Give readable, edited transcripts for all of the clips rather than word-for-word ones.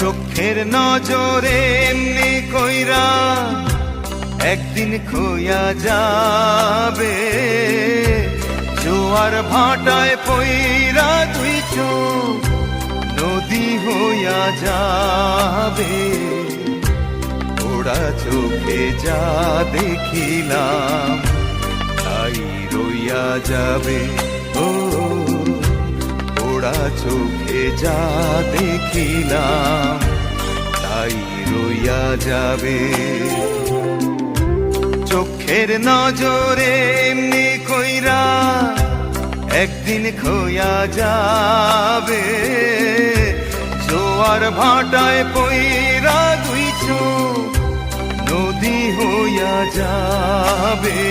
চোখের নজরে এমনি কইরা একদিন খোয়া যাবে, জোয়ার ভাটায় পইরা দুই চোখ নদী হইয়া যাবে। ওরা চোখে যা দেখিলাম তাই রইয়া যাবে। ও ওরা চোখে যা দেখিলাম তাই রইয়া যাবে। চোখের নজরে এমনি কইরা একদিন খোয়া যাবে, জোয়ার ভাটায় পইরা দুই চোখ নদী হইয়া যাবে।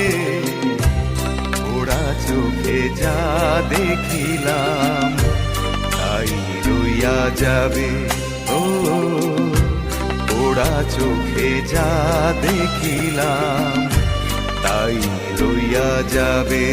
ওরা চোখে যা দেখিলাম তাই রইয়া যাবে। ও ওরা চোখে যা দেখিলাম তাই রইয়া যাবে।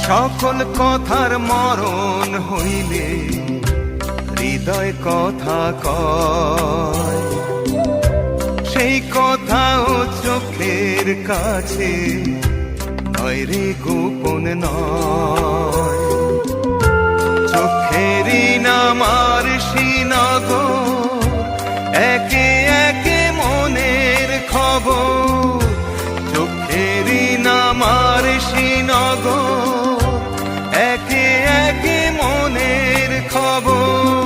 সকল কথার মরণ হইলে হৃদয় কথা কয়, সেই কথাও চোখের কাছে নয় রে, গোপন নয়। চোখেরই নামার শ্রীনগর, একে একে মনের খবর। চোখেরই নামার শ্রীনগর, একে একে মনের খবর।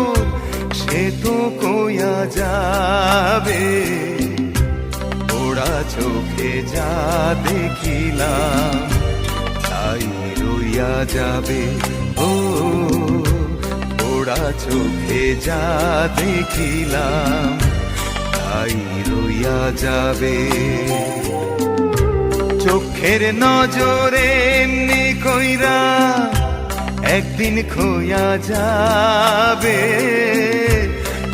সে তো কইয়া যাবে, ওরা চোখে যা দেখিলাম তাই রইয়া যাবে। ও ওরা চোখে যা দেখিলাম তাই রইয়া যাবে। চোখের নজরে এমনি কইরা একদিন খোয়া যাবে,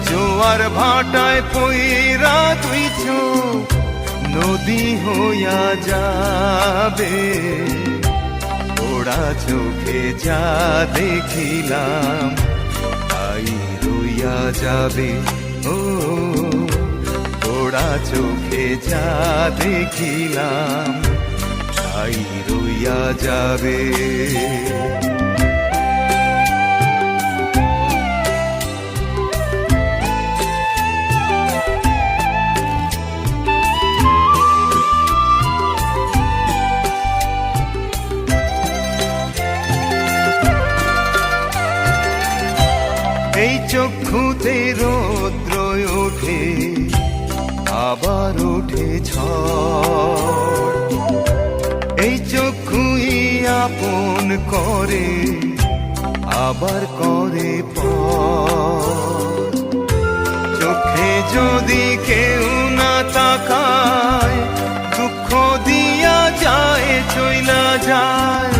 জোয়ার ভাটায় পইরা দুই চোখ নদী হইয়া যাবে। ওরা চোখে যা দেখিলাম তাই রইয়া যাবে। ও ওরা চোখে যা দেখিলাম তাই রইয়া যাবে। এই চক্ষুতে রৌদ্র ওঠে, আবার ওঠে ঝড়। এই চক্ষুই আপন করে, আবার করে পর। চোখে যদি কেউ না তাকায়, দুঃখ দিয়া যায় চইলা যায়।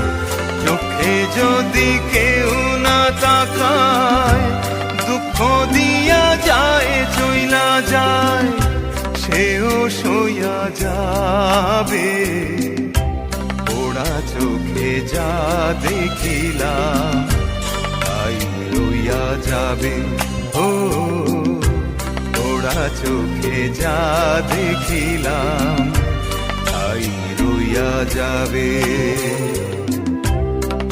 চোখে যদি কেউ না তাকায়, দুঃখ দিয়া যায় চইলা যায়। সেও সইয়া যাবে, ওরা চোখে যা দেখিলাম তাই রইয়া যাবে। ও ওরা চোখে যা দেখিলাম তাই রইয়া যাবে।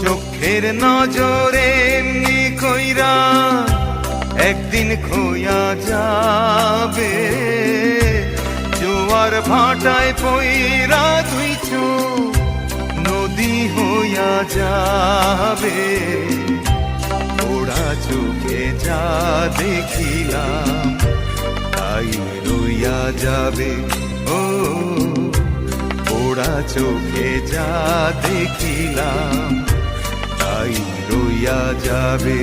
চোখের নজরে এমনি কইরা একদিন খোয়া যাবে, জোয়ার ভাটায় পইরা দুই চোখ নদী হইয়া যাবে। ওরা চোখে যা দেখিলাম তাই রইয়া যাবে। ও ওরা চোখে যা দেখিলাম তাই রইয়া যাবে।